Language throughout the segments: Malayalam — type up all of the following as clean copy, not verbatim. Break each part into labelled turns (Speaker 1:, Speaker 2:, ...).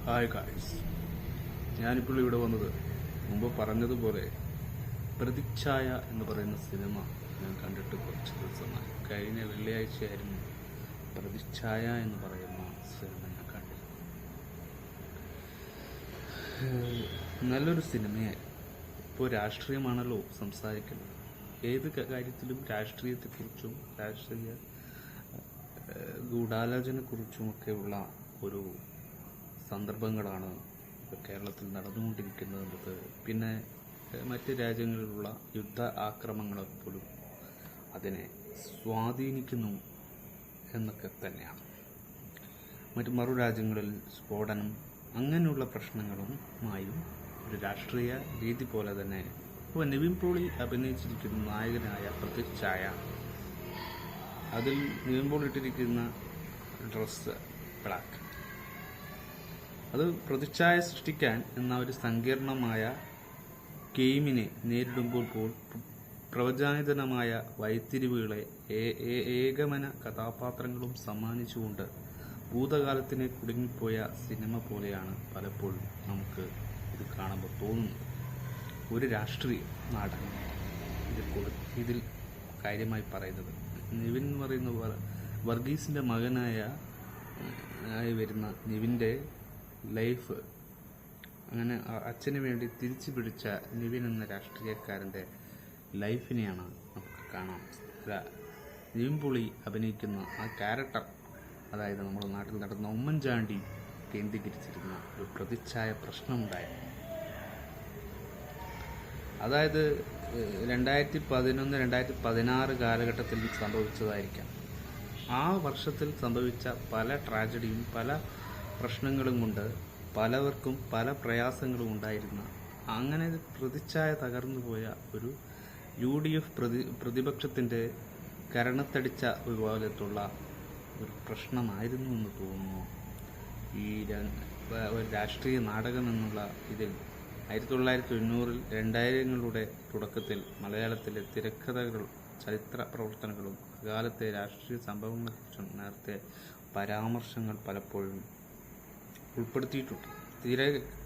Speaker 1: ഹായ് ഗായ്സ്, ഞാനിപ്പോൾ ഇവിടെ വന്നത് മുമ്പ് പറഞ്ഞതുപോലെ പ്രതിച്ഛായ എന്ന് പറയുന്ന സിനിമ ഞാൻ കണ്ടിട്ട് കുറച്ച് ദിവസമായി. കഴിഞ്ഞ വെള്ളിയാഴ്ചയായിരുന്നു പ്രതിച്ഛായ എന്ന് പറയുന്ന സിനിമ ഞാൻ കണ്ടത്. നല്ലൊരു സിനിമയായി. ഇപ്പോൾ രാഷ്ട്രീയമാണല്ലോ സംസാരിക്കുന്നത്. ഏത് കാര്യത്തിലും രാഷ്ട്രീയത്തെക്കുറിച്ചും രാഷ്ട്രീയ ഗൂഢാലോചനയെക്കുറിച്ചുമൊക്കെയുള്ള ഒരു സന്ദർഭങ്ങളാണ് കേരളത്തിൽ നടന്നുകൊണ്ടിരിക്കുന്നത്. പിന്നെ മറ്റ് രാജ്യങ്ങളിലുള്ള യുദ്ധ ആക്രമണങ്ങൾ പോലും അതിനെ സ്വാധീനിക്കുന്നു എന്നൊക്കെ തന്നെയാണ്. മറു രാജ്യങ്ങളിൽ സ്ഫോടനം അങ്ങനെയുള്ള പ്രശ്നങ്ങളുമായും ഒരു രാഷ്ട്രീയ രീതി പോലെ തന്നെ ഇപ്പോൾ നിവിൻ പോളി അഭിനയിച്ചിരിക്കുന്ന നായകനായ പ്രതിച്ഛായ, അതിൽ നിവിൻ പോളി ഇട്ടിരിക്കുന്ന ഡ്രസ്സ് ബ്ലാക്ക്, അത് പ്രതിച്ഛായ സൃഷ്ടിക്കാൻ എന്ന ഒരു സങ്കീർണമായ ഗെയിമിനെ നേരിടുമ്പോൾ പ്രവചനാതീതമായ വഴിത്തിരിവുകളെ ഏകമന കഥാപാത്രങ്ങളും സമ്മാനിച്ചുകൊണ്ട് ഭൂതകാലത്തിനെ കുടുങ്ങിപ്പോയ സിനിമ പോലെയാണ് പലപ്പോഴും നമുക്ക് ഇത് കാണുമ്പോൾ തോന്നുന്നത്. ഒരു രാഷ്ട്രീയ നാടകം ഇതിൽ കാര്യമായി പറയുന്നത്, നിവിൻ എന്ന് പറയുന്ന വർഗീസിന്റെ മകനായി വരുന്ന നിവിൻ്റെ ലൈഫ്, അങ്ങനെ അച്ഛന് വേണ്ടി തിരിച്ചു പിടിച്ച നിവിൻ എന്ന രാഷ്ട്രീയക്കാരൻ്റെ ലൈഫിനെയാണ് നമുക്ക് കാണാം. നിവിൻ പോളി അഭിനയിക്കുന്ന ആ ക്യാരക്ടർ, അതായത് നമ്മുടെ നാട്ടിൽ നടന്ന ഉമ്മൻചാണ്ടി കേന്ദ്രീകരിച്ചിരുന്ന ഒരു പ്രതിച്ഛായ പ്രശ്നമുണ്ടായി. അതായത് 2011-2016 കാലഘട്ടത്തിൽ സംഭവിച്ചതായിരിക്കാം. ആ വർഷത്തിൽ സംഭവിച്ച പല ട്രാജഡിയും പല പ്രശ്നങ്ങളും കൊണ്ട് പലവർക്കും പല പ്രയാസങ്ങളും ഉണ്ടായിരുന്ന, അങ്ങനെ പ്രതിച്ഛായ തകർന്നുപോയ ഒരു UDF പ്രതിപക്ഷത്തിൻ്റെ കരണത്തടിച്ച വിഭാഗത്തുള്ള ഒരു പ്രശ്നമായിരുന്നു എന്ന് തോന്നുന്നു ഈ ഒരു രാഷ്ട്രീയ നാടകം എന്നുള്ള ഇതിൽ. 1990-ൽ 2000-ങ്ങളുടെ തുടക്കത്തിൽ മലയാളത്തിലെ തിരക്കഥകളും ചരിത്ര പ്രവർത്തനങ്ങളും അകാലത്തെ രാഷ്ട്രീയ സംഭവങ്ങളെക്കുറിച്ചും നേരത്തെ പരാമർശങ്ങൾ പലപ്പോഴും ഉൾപ്പെടുത്തിയിട്ടുണ്ട്.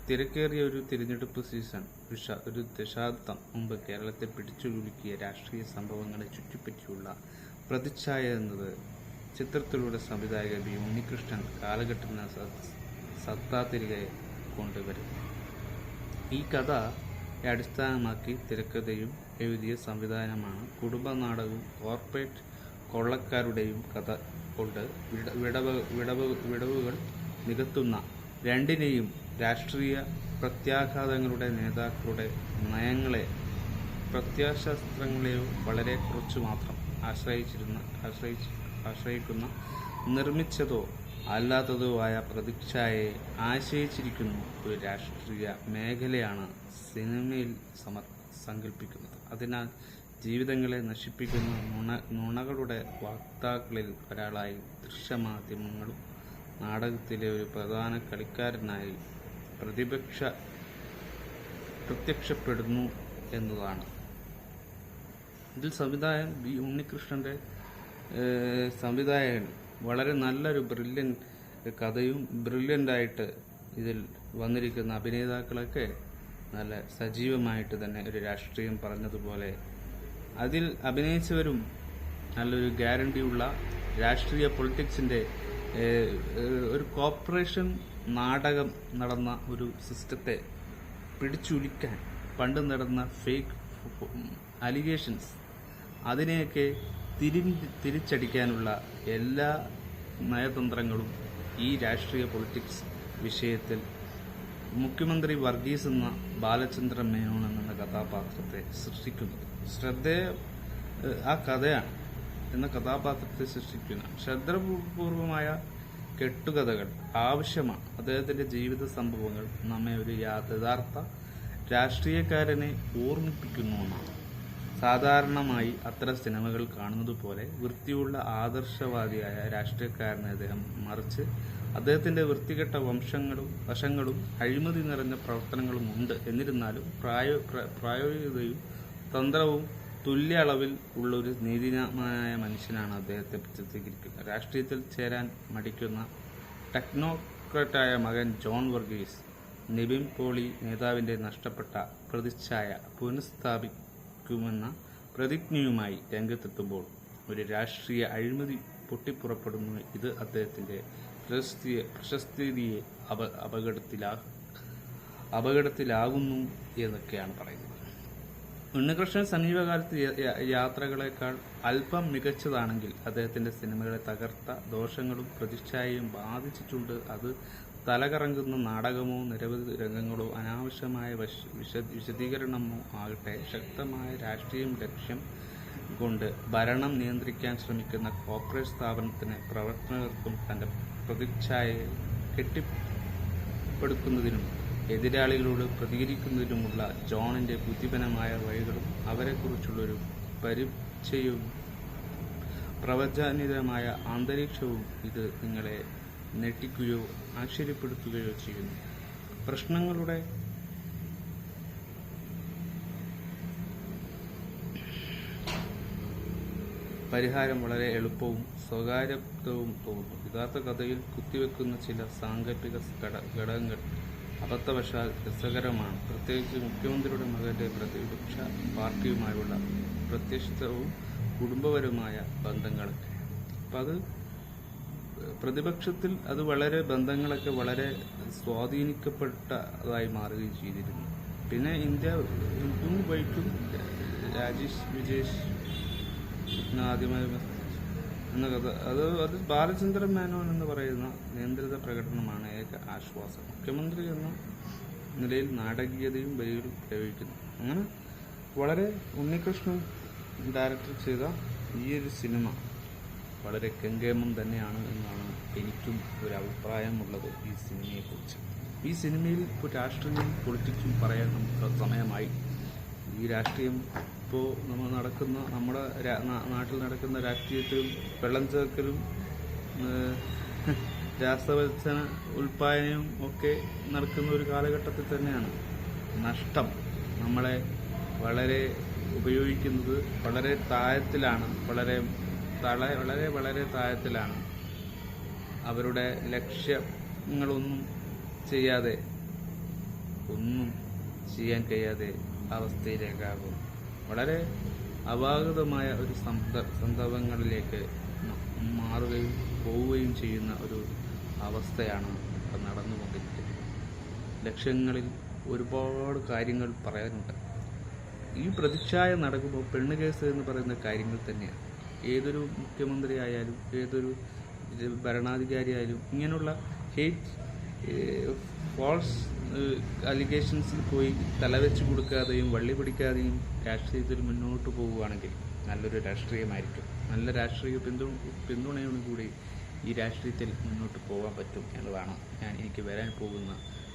Speaker 1: തിരക്കേറിയ ഒരു തിരഞ്ഞെടുപ്പ് സീസൺ, ഒരു ദശാബ്ദം മുമ്പ് കേരളത്തെ പിടിച്ചുകുലുക്കിയ രാഷ്ട്രീയ സംഭവങ്ങളെ ചുറ്റിപ്പറ്റിയുള്ള പ്രതിച്ഛായ എന്നത് ചിത്രത്തിലൂടെ സംവിധായക ബി ഉണ്ണികൃഷ്ണൻ കാലഘട്ടത്തിന് സത്ത തിരികെ കൊണ്ടുവരുന്നു. ഈ കഥയെ അടിസ്ഥാനമാക്കി തിരക്കഥയും എഴുതിയ സംവിധാനമാണ്. കുടുംബ നാടകവും കോർപ്പറേറ്റ് കൊള്ളക്കാരുടെയും കഥ കൊണ്ട് വിടവുകൾ നികത്തുന്ന, രണ്ടിനെയും രാഷ്ട്രീയ പ്രത്യാഘാതങ്ങളുടെ നേതാക്കളുടെ നയങ്ങളെ പ്രത്യയശാസ്ത്രങ്ങളെയോ വളരെ കുറച്ചു മാത്രം ആശ്രയിക്കുന്ന നിർമ്മിച്ചതോ അല്ലാത്തതോ ആയ പ്രതിച്ഛായയെ ആശ്രയിച്ചിരിക്കുന്ന ഒരു രാഷ്ട്രീയ മേഖലയാണ് സിനിമയിൽ സങ്കല്പിക്കുന്നത്. അതിനാൽ ജീവിതങ്ങളെ നശിപ്പിക്കുന്ന നുണകളുടെ വക്താക്കളിൽ ഒരാളായി ദൃശ്യമാധ്യമങ്ങളും നാടകത്തിലെ ഒരു പ്രധാന കളിക്കാരനായി പ്രത്യക്ഷപ്പെടുന്നു എന്നതാണ്. ഇതിൽ സംവിധായകൻ ബി ഉണ്ണികൃഷ്ണന്റെ സംവിധായകൻ വളരെ നല്ലൊരു കഥയും ബ്രില്യൻ്റായിട്ട് ഇതിൽ വന്നിരിക്കുന്ന അഭിനേതാക്കളൊക്കെ നല്ല സജീവമായിട്ട് തന്നെ ഒരു രാഷ്ട്രീയം പറഞ്ഞതുപോലെ അതിൽ അഭിനയിച്ചവരും നല്ലൊരു ഗ്യാരണ്ടിയുള്ള രാഷ്ട്രീയ പൊളിറ്റിക്സിൻ്റെ ഒരു കോർപ്പറേഷൻ നാടകം നടന്ന ഒരു സിസ്റ്റത്തെ പിടിച്ചുലിക്കാൻ പണ്ട് നടന്ന ഫേക്ക് അലിഗേഷൻസ്, അതിനെയൊക്കെ തിരിച്ചടിക്കാനുള്ള എല്ലാ നയതന്ത്രങ്ങളും ഈ രാഷ്ട്രീയ പൊളിറ്റിക്സ് വിഷയത്തിൽ മുഖ്യമന്ത്രി വർഗീസ് എന്ന ബാലചന്ദ്ര മേനോൻ എന്ന കഥാപാത്രത്തെ സൃഷ്ടിക്കുന്നത് ആ കഥയാണ് എന്ന കഥാപാത്രത്തെ സൃഷ്ടിക്കുന്ന ശ്രദ്ധാപൂർവമായ കെട്ടുകഥകൾ ആവശ്യമാണ്. അദ്ദേഹത്തിന്റെ ജീവിത സംഭവങ്ങൾ നമ്മെ ഒരു യഥാർത്ഥ രാഷ്ട്രീയക്കാരനെ ഓർമ്മിപ്പിക്കുന്നു എന്നാണ്. സാധാരണമായി അത്തരം സിനിമകൾ കാണുന്നത് പോലെ വൃത്തിയുള്ള ആദർശവാദിയായ രാഷ്ട്രീയക്കാരനെ അദ്ദേഹം മറിച്ച് അദ്ദേഹത്തിന്റെ വൃത്തികെട്ട വശങ്ങളും അഴിമതി നിറഞ്ഞ പ്രവർത്തനങ്ങളും ഉണ്ട്. എന്നിരുന്നാലും പ്രായോഗികതയും തന്ത്രവും തുല്യ അളവിൽ ഉള്ളൊരു നീതിമാനായ മനുഷ്യനാണ് അദ്ദേഹത്തെ ചിത്രീകരിക്കുന്നത്. രാഷ്ട്രീയത്തിൽ ചേരാൻ മടിക്കുന്ന ഡെമോക്രാറ്റായ മകൻ ജോൺ വർഗീസ് നിവിൻ പോളി നേതാവിന്റെ നഷ്ടപ്പെട്ട പ്രതിച്ഛായ പുനഃസ്ഥാപിക്കുമെന്ന പ്രതിജ്ഞയുമായി രംഗത്തെത്തുമ്പോൾ ഒരു രാഷ്ട്രീയ അഴിമതി പൊട്ടിപ്പുറപ്പെടുന്നു. ഇത് അദ്ദേഹത്തിന്റെ പ്രശസ്തിയെ അപകടത്തിലാകുന്നു എന്നൊക്കെയാണ് പറയുന്നത്. ഉണ്ണികൃഷ്ണൻ സമീപകാലത്ത് യാത്രകളെക്കാൾ അല്പം മികച്ചതാണെങ്കിൽ അദ്ദേഹത്തിന്റെ സിനിമകളെ തകർത്ത ദോഷങ്ങളും പ്രതിച്ഛായയും ബാധിച്ചിട്ടുണ്ട്. അത് തലകറങ്ങുന്ന നാടകമോ നിരവധി രംഗങ്ങളോ അനാവശ്യമായ വിശദീകരണമോ ആകട്ടെ, ശക്തമായ രാഷ്ട്രീയം ലക്ഷ്യം കൊണ്ട് ഭരണം നിയന്ത്രിക്കാൻ ശ്രമിക്കുന്ന കോർപ്പറേറ്റ് സ്ഥാപനത്തിന് പ്രവർത്തകർക്കും തന്റെ പ്രതിച്ഛായയെ കെട്ടിപ്പടുക്കുന്നതിനും എതിരാളികളോട് പ്രതികരിക്കുന്നതിനുമുള്ള ജോണിന്റെ ബുദ്ധിപരമായ വഴികളും അവരെക്കുറിച്ചുള്ളൊരു പരിചയവും പ്രവചനിതമായ അന്തരീക്ഷവും ഇത് നിങ്ങളെ ഞെട്ടിക്കുകയോ ആശ്ചര്യപ്പെടുത്തുകയോ ചെയ്യുന്നു. പ്രശ്നങ്ങളുടെ പരിഹാരം വളരെ എളുപ്പവും സ്വകാര്യത്വവും തോന്നുന്നു. യഥാർത്ഥ കഥയിൽ കുത്തിവെക്കുന്ന ചില സാങ്കല്പിക ഘടകങ്ങൾ അബദ്ധവശാൽ രസകരമാണ്. പ്രത്യേകിച്ച് മുഖ്യമന്ത്രിയുടെ മകന്റെ പ്രതിപക്ഷ പാർട്ടിയുമായുള്ള പ്രത്യക്ഷവും കുടുംബപരമായ ബന്ധങ്ങളൊക്കെ. അപ്പം അത് പ്രതിപക്ഷത്തിൽ അത് ബന്ധങ്ങളൊക്കെ വളരെ സ്വാധീനിക്കപ്പെട്ടതായി മാറുകയും ചെയ്തിരുന്നു. പിന്നെ ഇന്ത്യൻ വഴിക്കും രാജേഷ് വിജേഷ് ആദ്യമായി എന്ന കഥ അത് ബാലചന്ദ്രൻ മേനോൻ എന്ന് പറയുന്ന നിയന്ത്രിത പ്രകടനമാണ് ഏക ആശ്വാസം. മുഖ്യമന്ത്രി എന്ന നിലയിൽ നാടകീയതയും വരികളും പ്രയോഗിക്കുന്നു. അങ്ങനെ വളരെ ഉണ്ണികൃഷ്ണൻ ഡയറക്ടർ ചെയ്ത ഈ ഒരു സിനിമ വളരെ കെങ്കേമം തന്നെയാണ് എന്നാണ് എനിക്കും ഒരു അഭിപ്രായമുള്ളത് ഈ സിനിമയെക്കുറിച്ച്. ഈ സിനിമയിൽ ഇപ്പോൾ രാഷ്ട്രീയവും പൊളിറ്റിക്സും പറയാൻ നമുക്ക് സമയമായി. ഈ രാഷ്ട്രീയം ഇപ്പോൾ നമ്മുടെ നാട്ടിൽ നടക്കുന്ന രാഷ്ട്രീയത്തിലും വെള്ളം ചേർക്കലും രാസവൽസന ഉൽപാദനവും ഒക്കെ നടക്കുന്ന ഒരു കാലഘട്ടത്തിൽ തന്നെയാണ് നഷ്ടം നമ്മളെ വളരെ ഉപയോഗിക്കുന്നത്. വളരെ താഴത്തിലാണ്, വളരെ താഴത്തിലാണ്. അവരുടെ ലക്ഷ്യങ്ങളൊന്നും ചെയ്യാതെ, ഒന്നും ചെയ്യാൻ കഴിയാതെ അവസ്ഥയിലേക്കാകും. വളരെ അപാകതമായ ഒരു സന്ദർഭങ്ങളിലേക്ക് മാറുകയും പോവുകയും ചെയ്യുന്ന ഒരു അവസ്ഥയാണ് ഇപ്പം നടന്നുകൊണ്ടിരിക്കുന്നത്. ലക്ഷ്യങ്ങളിൽ ഒരുപാട് കാര്യങ്ങൾ പറയാനുണ്ട്. ഈ പ്രതിച്ഛായ നടക്കുമ്പോൾ പെണ്ണ് കേസ് എന്ന് പറയുന്ന കാര്യങ്ങൾ തന്നെയാണ്. ഏതൊരു മുഖ്യമന്ത്രി ആയാലും ഏതൊരു ഭരണാധികാരി ആയാലും ഇങ്ങനെയുള്ള ഫാൾസ് അലിഗേഷൻസിൽ പോയി തലവെച്ച് കൊടുക്കാതെയും വള്ളി പിടിക്കാതെയും രാഷ്ട്രീയത്തിൽ മുന്നോട്ട് പോവുകയാണെങ്കിൽ നല്ലൊരു രാഷ്ട്രീയമായിരിക്കും. നല്ല രാഷ്ട്രീയ പിന്തുണയോടുകൂടി ഈ രാഷ്ട്രീയത്തിൽ മുന്നോട്ട് പോകാൻ പറ്റും എന്നതാണ് എനിക്ക് വരാൻ പോകുന്ന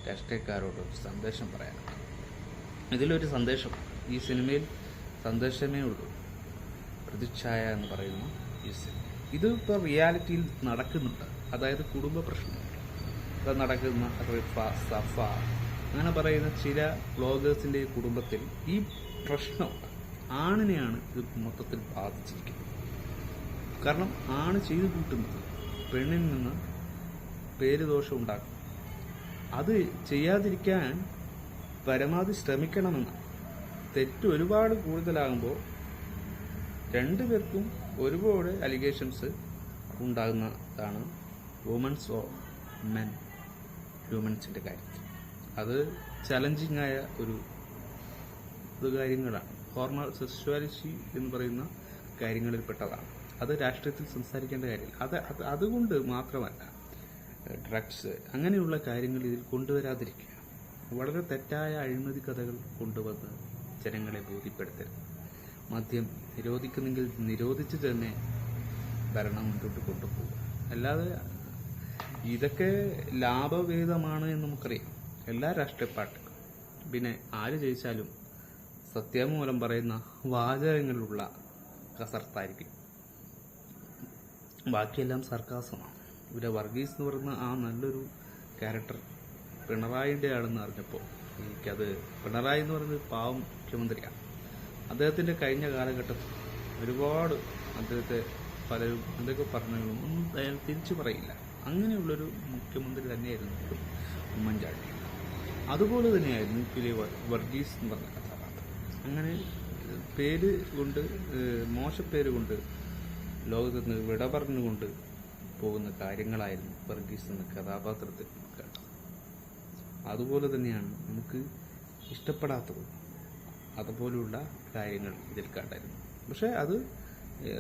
Speaker 1: രാഷ്ട്രീയക്കാരോട് സന്ദേശം പറയാനുള്ളത്. ഇതിലൊരു സന്ദേശം, ഈ സിനിമയിൽ സന്ദേശമേ ഉള്ളൂ. പ്രതിച്ഛായ എന്ന് പറയുന്ന ഈ സിനിമ ഇതിപ്പോൾ റിയാലിറ്റിയിൽ നടക്കുന്നുണ്ട്. അതായത് കുടുംബ പ്രശ്നം നടക്കുന്ന റിഫ, സഫ അങ്ങനെ പറയുന്ന ചില വ്ളോഗേഴ്സിൻ്റെ കുടുംബത്തിൽ ഈ പ്രശ്നം ആണിനെയാണ് ഇത് മൊത്തത്തിൽ ബാധിച്ചിരിക്കുന്നത്. കാരണം ആണ് ചെയ്തു കൂട്ടുന്നത് പെണ്ണിൽ നിന്ന് പേരുദോഷം ഉണ്ടാക്കും. അത് ചെയ്യാതിരിക്കാൻ പരമാവധി ശ്രമിക്കണമെന്നാണ്. തെറ്റ് ഒരുപാട് കൂടുതലാകുമ്പോൾ രണ്ടുപേർക്കും ഒരുപാട് അലിഗേഷൻസ് ഉണ്ടാകുന്നതാണ് വുമൻസ് ഓർ മെൻ ഹ്യൂമൻസിൻ്റെ കാര്യത്തിൽ. അത് ചലഞ്ചിങ് ആയ ഒരു കാര്യങ്ങളാണ്. ഹോർമോൺ സെക്സ്വാലിറ്റി എന്ന് പറയുന്ന കാര്യങ്ങളിൽ പെട്ടതാണ്. അത് രാഷ്ട്രീയത്തിൽ സംസാരിക്കേണ്ട കാര്യമില്ല. അതുകൊണ്ട് മാത്രമല്ല ഡ്രഗ്സ് അങ്ങനെയുള്ള കാര്യങ്ങൾ ഇതിൽ കൊണ്ടുവരാതിരിക്കുക. വളരെ തെറ്റായ അഴിമതി കഥകൾ കൊണ്ടുവന്ന് ജനങ്ങളെ ബോധ്യപ്പെടുത്തരുത്. മദ്യം നിരോധിക്കുന്നെങ്കിൽ നിരോധിച്ച് തന്നെ ഭരണം മുന്നോട്ട് കൊണ്ടുപോകുക. അല്ലാതെ ഇതൊക്കെ ലാഭവിഹിതമാണ് എന്ന് നമുക്കറിയാം എല്ലാ രാഷ്ട്രീയ പാർട്ടിക്കും. പിന്നെ ആര് ജയിച്ചാലും സത്യമൂലം പറയുന്ന വാചകങ്ങളിലുള്ള കസർത്തായിരിക്കും. ബാക്കിയെല്ലാം സർക്കാസമാണ്. ഇവിടെ വർഗീസ് എന്ന് പറയുന്ന ആ നല്ലൊരു ക്യാരക്ടർ പിണറായിൻ്റെ ആണെന്ന് അറിഞ്ഞപ്പോൾ എനിക്കത്, പിണറായി എന്ന് പറയുന്നത് പാവം മുഖ്യമന്ത്രിയാണ്. അദ്ദേഹത്തിൻ്റെ കഴിഞ്ഞ കാലഘട്ടത്തിൽ ഒരുപാട് അദ്ദേഹത്തെ പലരും എന്തൊക്കെ പറഞ്ഞാലും ഒന്നും അയാൾ തിരിച്ചു പറയില്ല. അങ്ങനെയുള്ളൊരു മുഖ്യമന്ത്രി തന്നെയായിരുന്നു ഉമ്മൻചാണ്ടി. അതുപോലെ തന്നെയായിരുന്നു വർഗീസ് എന്ന് പറഞ്ഞ കഥാപാത്രം. അങ്ങനെ പേര് കൊണ്ട്, മോശപ്പേര് കൊണ്ട് ലോകത്ത് നിന്ന് വിട പറഞ്ഞുകൊണ്ട് പോകുന്ന കാര്യങ്ങളായിരുന്നു വർഗീസ് എന്ന കഥാപാത്രത്തിൽ കണ്ടത്. അതുപോലെ തന്നെയാണ് നമുക്ക് ഇഷ്ടപ്പെടാത്തത്, അതുപോലെയുള്ള കാര്യങ്ങൾ ഇതിൽ കണ്ടായിരുന്നു. പക്ഷെ അത്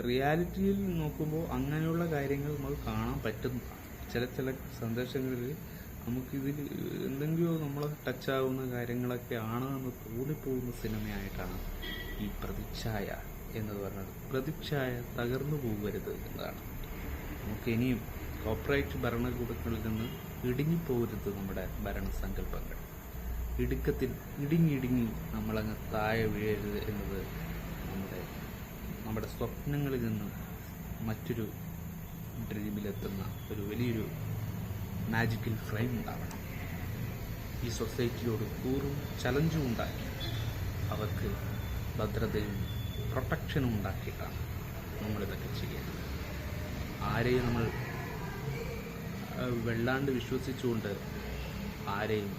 Speaker 1: റിയാലിറ്റിയിൽ നോക്കുമ്പോൾ അങ്ങനെയുള്ള കാര്യങ്ങൾ നമുക്ക് കാണാൻ പറ്റുന്നതാണ്. ചില സന്ദേശങ്ങളിൽ നമുക്കിതിൽ എന്തെങ്കിലും നമ്മളെ ടച്ചാവുന്ന കാര്യങ്ങളൊക്കെ ആണ് എന്ന് തോന്നിപ്പോകുന്ന സിനിമയായിട്ടാണ് ഈ പ്രതിച്ഛായ എന്ന് പറയുന്നത്. പ്രതിച്ഛായ തകർന്നു പോകരുത് എന്നതാണ്. നമുക്ക് ഇനിയും കോർപ്പറേറ്റ് ഭരണകൂടങ്ങളിൽ നിന്ന് ഇടുങ്ങിപ്പോകരുത് നമ്മുടെ ഭരണസങ്കല്പങ്ങൾ. ഇടുങ്ങി നമ്മളങ്ങ് താഴെ വീഴരുത് എന്നത് നമ്മുടെ സ്വപ്നങ്ങളിൽ നിന്ന് മറ്റൊരു ഡ്രീമിലെത്തുന്ന ഒരു വലിയൊരു മാജിക്കൽ ഫ്രെയിം ഉണ്ടാവണം. ഈ സൊസൈറ്റിയോട് കൂറും ചലഞ്ചും ഉണ്ടാക്കി അവർക്ക് ഭദ്രതയും പ്രൊട്ടക്ഷനും ഉണ്ടാക്കിയിട്ടാണ് നമ്മളിതൊക്കെ ചെയ്യേണ്ടത്. ആരെയും നമ്മൾ വെള്ളാണ്ട് വിശ്വസിച്ചുകൊണ്ട് ആരെയും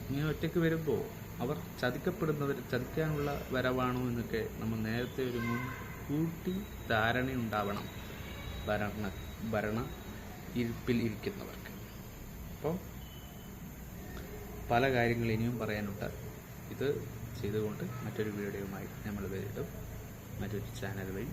Speaker 1: ഇങ്ങനെ ഒറ്റയ്ക്ക് വരുമ്പോൾ അവർ ചതിക്കാനുള്ള വരവാണോ എന്നൊക്കെ നമ്മൾ നേരത്തെ ഒരു മുൻകൂട്ടി ധാരണയുണ്ടാവണം ഭരണ ഇരിപ്പിൽ ഇരിക്കുന്നവർക്ക്. അപ്പോൾ പല കാര്യങ്ങൾ ഇനിയും പറയാനുണ്ട്. ഇത് ചെയ്തുകൊണ്ട് മറ്റൊരു വീഡിയോയുമായി നമ്മൾ വരും മറ്റൊരു ചാനൽ വഴി.